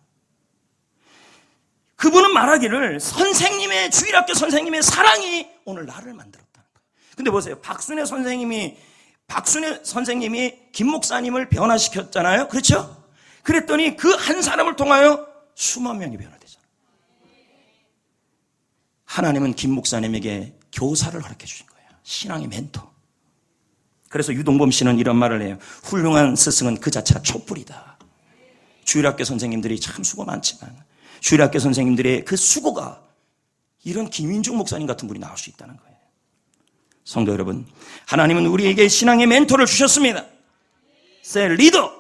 그분은 말하기를 선생님의 주일학교 선생님의 사랑이 오늘 나를 만들었다는 거예요. 근데 보세요. 박순애 선생님이 김 목사님을 변화시켰잖아요. 그렇죠? 그랬더니 그 한 사람을 통하여 수만 명이 변화되잖아요. 하나님은 김 목사님에게 교사를 허락해 주신 거예요. 신앙의 멘토. 그래서 유동범 씨는 이런 말을 해요. 훌륭한 스승은 그 자체가 촛불이다. 주일학교 선생님들이 참 수고 많지만 주일학교 선생님들의 그 수고가 이런 김인중 목사님 같은 분이 나올 수 있다는 거예요. 성도 여러분, 하나님은 우리에게 신앙의 멘토를 주셨습니다. 셀 리더,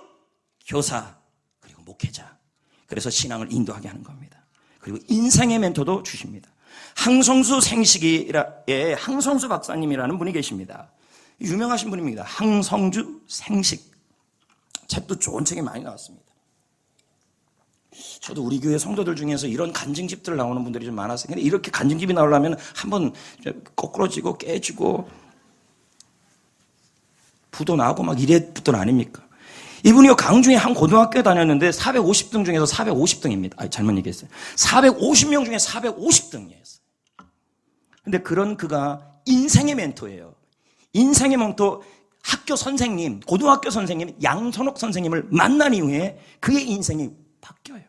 교사, 그리고 목회자. 그래서 신앙을 인도하게 하는 겁니다. 그리고 인생의 멘토도 주십니다. 항성수 생식이의 항성수 박사님이라는 분이 계십니다. 유명하신 분입니다. 항성주 생식. 책도 좋은 책이 많이 나왔습니다. 저도 우리 교회 성도들 중에서 이런 간증집들 나오는 분들이 좀 많았어요. 근데 이렇게 간증집이 나오려면 한번 거꾸러지고 깨지고 부도 나고 막 이랬던 아닙니까? 이분이 강주에 한 고등학교에 다녔는데 450등 중에서 450등입니다. 잘못 얘기했어요. 450명 중에 450등이었어요. 근데 그런 그가 인생의 멘토예요. 인생의 멘토, 학교 선생님, 고등학교 선생님 양선옥 선생님을 만난 이후에 그의 인생이 바뀌어요.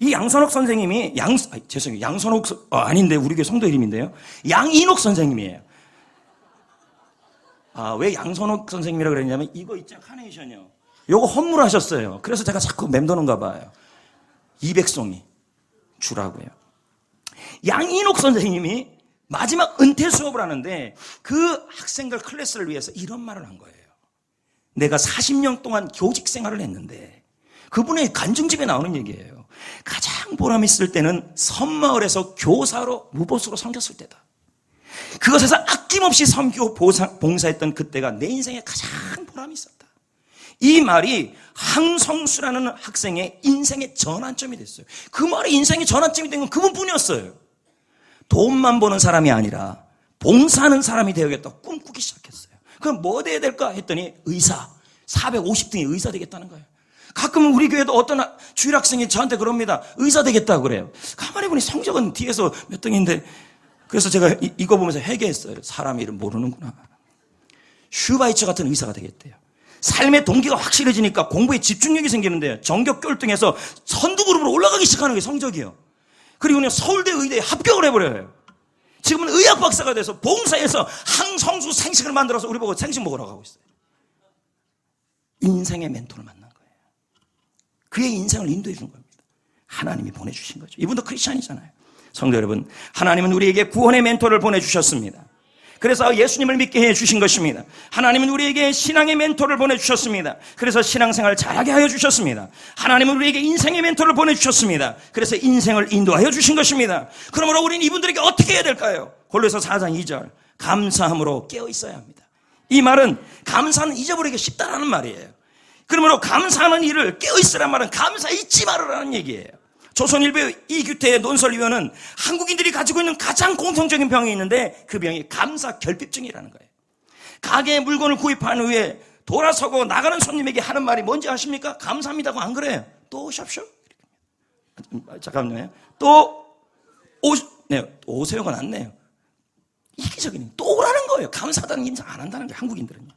이 양선옥 선생님이 양선옥 아닌데 우리 교회 성도 이름인데요. 양인옥 선생님이에요. 왜 양선옥 선생님이라고 그랬냐면 이거 있잖아요. 카네이션이요. 요거 헌물하셨어요. 그래서 제가 자꾸 맴도는가 봐요. 200송이 주라고요. 양인옥 선생님이 마지막 은퇴 수업을 하는데 그 학생들 클래스를 위해서 이런 말을 한 거예요. 내가 40년 동안 교직 생활을 했는데 그분의 간증집에 나오는 얘기예요. 가장 보람 있을 때는 섬마을에서 교사로 무보수로 섬겼을 때다. 그것에서 아낌없이 섬기고 봉사했던 그때가 내 인생에 가장 보람이 있었다. 이 말이 항성수라는 학생의 인생의 전환점이 됐어요. 그 말이 인생의 전환점이 된 건 그분뿐이었어요. 돈만 버는 사람이 아니라 봉사하는 사람이 되어야겠다 꿈꾸기 시작했어요. 그럼 뭐 돼야 될까 했더니 의사, 450등이 의사 되겠다는 거예요. 가끔은 우리 교회도 어떤 주일 학생이 저한테 그럽니다. 의사 되겠다고 그래요. 가만히 보니 성적은 뒤에서 몇 등인데 그래서 제가 이거 보면서 회개했어요. 사람 이름 모르는구나. 슈바이처 같은 의사가 되겠대요. 삶의 동기가 확실해지니까 공부에 집중력이 생기는데요. 전교 꼴등에서 선두그룹으로 올라가기 시작하는 게 성적이에요. 그리고 그냥 서울대 의대에 합격을 해버려요. 지금은 의학 박사가 돼서 봉사해서 항성수 생식을 만들어서 우리 보고 생식 먹으라고 하고 있어요. 인생의 멘토를 만난 거예요. 그의 인생을 인도해 준 겁니다. 하나님이 보내주신 거죠. 이분도 크리스찬이잖아요. 성도 여러분, 하나님은 우리에게 구원의 멘토를 보내주셨습니다. 그래서 예수님을 믿게 해주신 것입니다. 하나님은 우리에게 신앙의 멘토를 보내주셨습니다. 그래서 신앙생활 잘하게 하여 주셨습니다. 하나님은 우리에게 인생의 멘토를 보내주셨습니다. 그래서 인생을 인도하여 주신 것입니다. 그러므로 우리는 이분들에게 어떻게 해야 될까요? 골로새 4장 2절 감사함으로 깨어 있어야 합니다. 이 말은 감사는 잊어버리기 쉽다라는 말이에요. 그러므로 감사하는 일을 깨어 있으란 말은 감사 잊지 말으라는 얘기예요. 조선일보 이규태의 논설위원은 한국인들이 가지고 있는 가장 공통적인 병이 있는데 그 병이 감사 결핍증이라는 거예요. 가게에 물건을 구입한 후에 돌아서고 나가는 손님에게 하는 말이 뭔지 아십니까? 감사합니다고 안 그래요. 또 오십시오. 잠깐만요. 오세요가 낫네요. 이기적인 또 오라는 거예요. 감사하다는 인사 안 한다는 게 한국인들은요.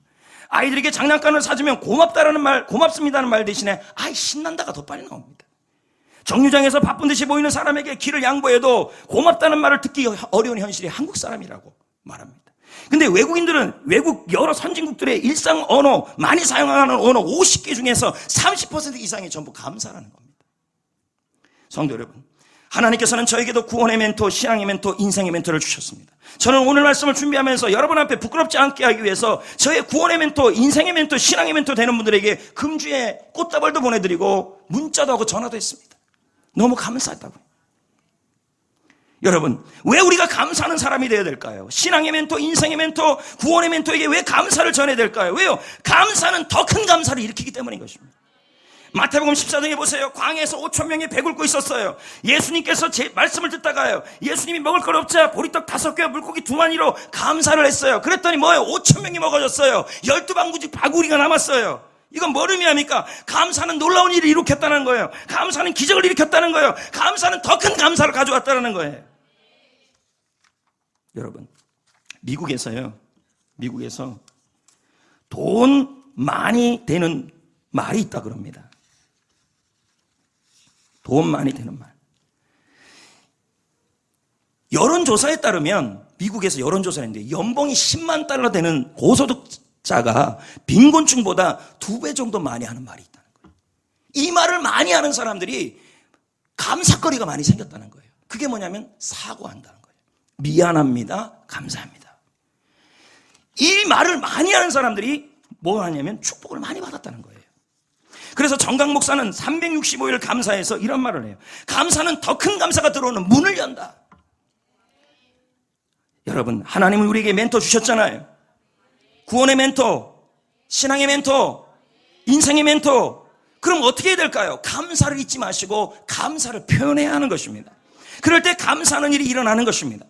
아이들에게 장난감을 사주면 고맙다라는 말, 고맙습니다는 말 대신에 아이 신난다가 더 빨리 나옵니다. 정류장에서 바쁜 듯이 보이는 사람에게 길을 양보해도 고맙다는 말을 듣기 어려운 현실이 한국 사람이라고 말합니다. 근데 외국인들은 외국 여러 선진국들의 일상 언어, 많이 사용하는 언어 50개 중에서 30% 이상이 전부 감사라는 겁니다. 성도 여러분, 하나님께서는 저에게도 구원의 멘토, 신앙의 멘토, 인생의 멘토를 주셨습니다. 저는 오늘 말씀을 준비하면서 여러분 앞에 부끄럽지 않게 하기 위해서 저의 구원의 멘토, 인생의 멘토, 신앙의 멘토 되는 분들에게 금주에 꽃다발도 보내드리고 문자도 하고 전화도 했습니다. 너무 감사했다고요. 여러분, 왜 우리가 감사하는 사람이 되어야 될까요? 신앙의 멘토, 인생의 멘토, 구원의 멘토에게 왜 감사를 전해야 될까요? 왜요? 감사는 더 큰 감사를 일으키기 때문인 것입니다. 마태복음 14장에 보세요. 광야에서 5,000명이 배굶고 있었어요. 예수님께서 제 말씀을 듣다가요, 예수님이 먹을 걸 없자 보리떡 5개와 물고기 2마리로 감사를 했어요. 그랬더니 뭐예요? 5,000명이 먹어졌어요. 12방구지 바구리가 남았어요. 이건 뭘 의미합니까? 감사는 놀라운 일을 일으켰다는 거예요. 감사는 기적을 일으켰다는 거예요. 감사는 더 큰 감사를 가져왔다는 거예요. 여러분, 미국에서 돈 많이 되는 말이 있다 그럽니다. 돈 많이 되는 말. 여론조사에 따르면, 미국에서 여론조사를 했는데 연봉이 10만 달러 되는 고소득자가 빈곤층보다 2배 정도 많이 하는 말이 있다는 거예요. 이 말을 많이 하는 사람들이 감사거리가 많이 생겼다는 거예요. 그게 뭐냐면 사과한다는 거예요. 미안합니다. 감사합니다. 이 말을 많이 하는 사람들이 뭐 하냐면 축복을 많이 받았다는 거예요. 그래서 정강 목사는 365일 감사해서 이런 말을 해요. 감사는 더 큰 감사가 들어오는 문을 연다. 여러분, 하나님은 우리에게 멘토 주셨잖아요. 구원의 멘토, 신앙의 멘토, 인생의 멘토. 그럼 어떻게 해야 될까요? 감사를 잊지 마시고 감사를 표현해야 하는 것입니다. 그럴 때 감사하는 일이 일어나는 것입니다.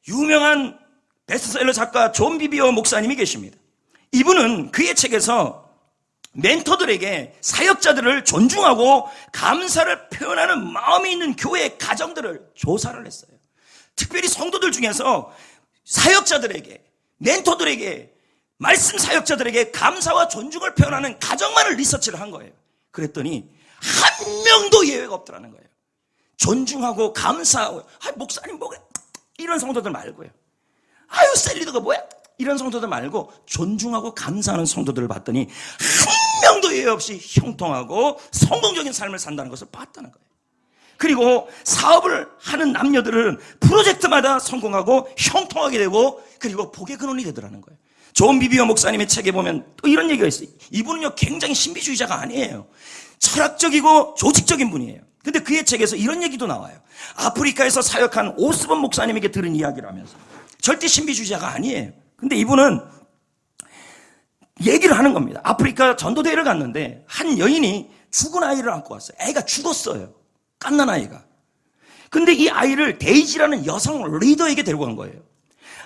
유명한 베스트셀러 작가 존 비비어 목사님이 계십니다. 이분은 그의 책에서 멘토들에게 사역자들을 존중하고 감사를 표현하는 마음이 있는 교회 가정들을 조사를 했어요. 특별히 성도들 중에서 사역자들에게, 멘토들에게, 말씀 사역자들에게 감사와 존중을 표현하는 가정만을 리서치를 한 거예요. 그랬더니 한 명도 예외가 없더라는 거예요. 존중하고 감사하고, 목사님 뭐가 이런 성도들 말고요. 아유 셀리더가 뭐야? 이런 성도들 말고 존중하고 감사하는 성도들을 봤더니 한 명도 예외 없이 형통하고 성공적인 삶을 산다는 것을 봤다는 거예요. 그리고 사업을 하는 남녀들은 프로젝트마다 성공하고 형통하게 되고 그리고 복의 근원이 되더라는 거예요. 존 비비어 목사님의 책에 보면 또 이런 얘기가 있어요. 이분은요 굉장히 신비주의자가 아니에요. 철학적이고 조직적인 분이에요. 근데 그의 책에서 이런 얘기도 나와요. 아프리카에서 사역한 오스본 목사님에게 들은 이야기를 하면서 절대 신비주의자가 아니에요. 근데 이분은 얘기를 하는 겁니다. 아프리카 전도대회를 갔는데 한 여인이 죽은 아이를 안고 왔어요. 애가 죽었어요. 갓난 아이가. 근데 이 아이를 데이지라는 여성 리더에게 데리고 간 거예요.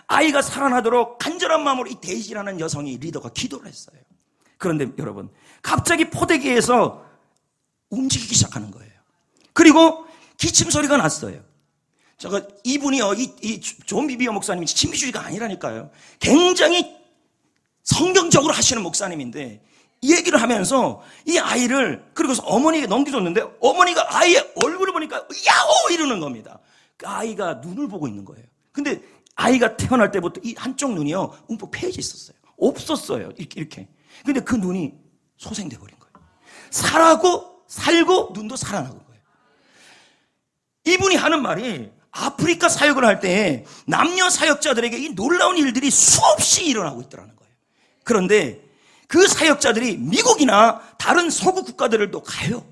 아이가 살아나도록 간절한 마음으로 이 데이지라는 여성이 리더가 기도를 했어요. 그런데 여러분, 갑자기 포대기에서 움직이기 시작하는 거예요. 그리고 기침 소리가 났어요. 이분이요, 이 존 비비어 목사님이 신비주의가 아니라니까요. 굉장히 성경적으로 하시는 목사님인데 이 얘기를 하면서 이 아이를 그리고서 어머니에게 넘겨줬는데 어머니가 아이의 얼굴을 보니까 야호 이러는 겁니다. 그 아이가 눈을 보고 있는 거예요. 근데 아이가 태어날 때부터 이 한쪽 눈이요 움푹 패여져 있었어요. 없었어요. 이렇게. 근데 그 눈이 소생돼 버린 거예요. 살고 눈도 살아나는 거예요. 이분이 하는 말이 아프리카 사역을 할 때 남녀 사역자들에게 이 놀라운 일들이 수없이 일어나고 있더라는 거예요. 그런데 그 사역자들이 미국이나 다른 서구 국가들도 가요.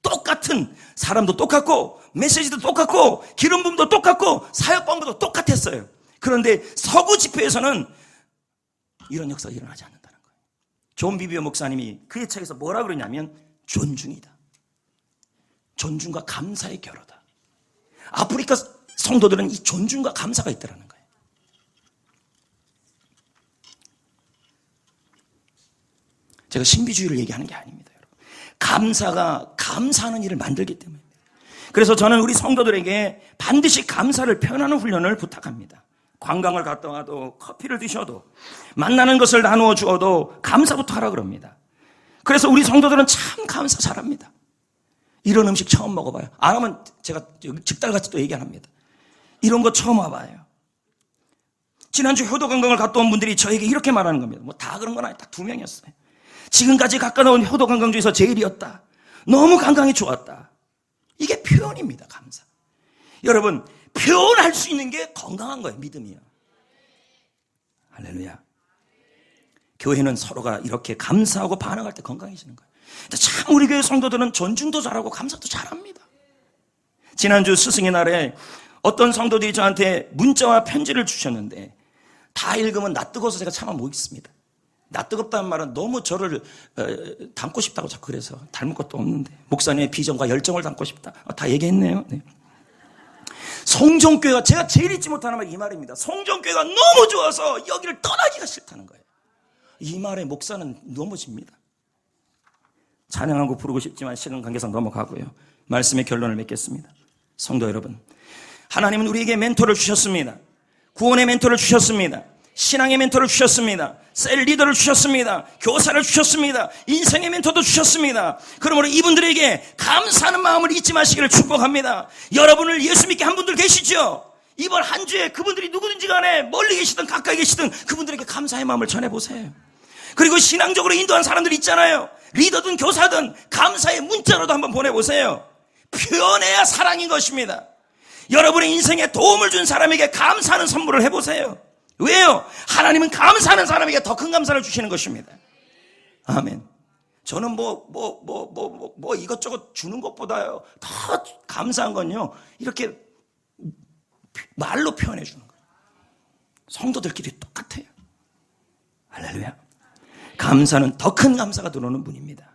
똑같은 사람도 똑같고 메시지도 똑같고 기름 부음도 똑같고 사역 방법도 똑같았어요. 그런데 서구 집회에서는 이런 역사가 일어나지 않는다는 거예요. 존 비비어 목사님이 그의 책에서 뭐라 그러냐면 존중이다. 존중과 감사의 결어다. 아프리카 성도들은 이 존중과 감사가 있다는 거예요. 제가 신비주의를 얘기하는 게 아닙니다. 여러분. 감사가 감사하는 일을 만들기 때문입니다. 그래서 저는 우리 성도들에게 반드시 감사를 표현하는 훈련을 부탁합니다. 관광을 갔다 와도 커피를 드셔도 만나는 것을 나누어 주어도 감사부터 하라 그럽니다. 그래서 우리 성도들은 참 감사 잘합니다. 이런 음식 처음 먹어봐요. 안 하면 제가 즉달같이 또 얘기 안 합니다. 이런 거 처음 와봐요. 지난주 효도관광을 갔다 온 분들이 저에게 이렇게 말하는 겁니다. 뭐 다 그런 건 아니에요. 딱 2명이었어요. 지금까지 갔다 온 효도관광 중에서 제일이었다. 너무 관광이 좋았다. 이게 표현입니다. 감사. 여러분, 표현할 수 있는 게 건강한 거예요. 믿음이요. 할렐루야. 교회는 서로가 이렇게 감사하고 반응할 때 건강해지는 거예요. 근데 참 우리 교회 성도들은 존중도 잘하고 감사도 잘합니다. 지난주 스승의 날에 어떤 성도들이 저한테 문자와 편지를 주셨는데 다 읽으면 나 뜨거워서 제가 차마 못 읽습니다. 나 뜨겁다는 말은 너무 저를 닮고 싶다고 자꾸 그래서 닮은 것도 없는데 목사님의 비전과 열정을 담고 싶다. 다 얘기했네요. 네. 성전교회가 제가 제일 잊지 못하는 말 이 말입니다. 성전교회가 너무 좋아서 여기를 떠나기가 싫다는 거예요. 이 말에 목사는 넘어집니다. 찬양하고 부르고 싶지만 시간 관계상 넘어가고요. 말씀의 결론을 맺겠습니다. 성도 여러분, 하나님은 우리에게 멘토를 주셨습니다. 구원의 멘토를 주셨습니다. 신앙의 멘토를 주셨습니다. 셀 리더를 주셨습니다. 교사를 주셨습니다. 인생의 멘토도 주셨습니다. 그러므로 이분들에게 감사하는 마음을 잊지 마시기를 축복합니다. 여러분을 예수 믿게 한 분들 계시죠? 이번 한 주에 그분들이 누구든지 간에 멀리 계시든 가까이 계시든 그분들에게 감사의 마음을 전해보세요. 그리고 신앙적으로 인도한 사람들 있잖아요. 리더든 교사든 감사의 문자로도 한번 보내보세요. 표현해야 사랑인 것입니다. 여러분의 인생에 도움을 준 사람에게 감사하는 선물을 해보세요. 왜요? 하나님은 감사하는 사람에게 더 큰 감사를 주시는 것입니다. 아멘. 저는 뭐 이것저것 주는 것보다요, 더 감사한 건요, 이렇게 말로 표현해 주는 거예요. 성도들끼리 똑같아요. 할렐루야. 감사는 더 큰 감사가 들어오는 분입니다.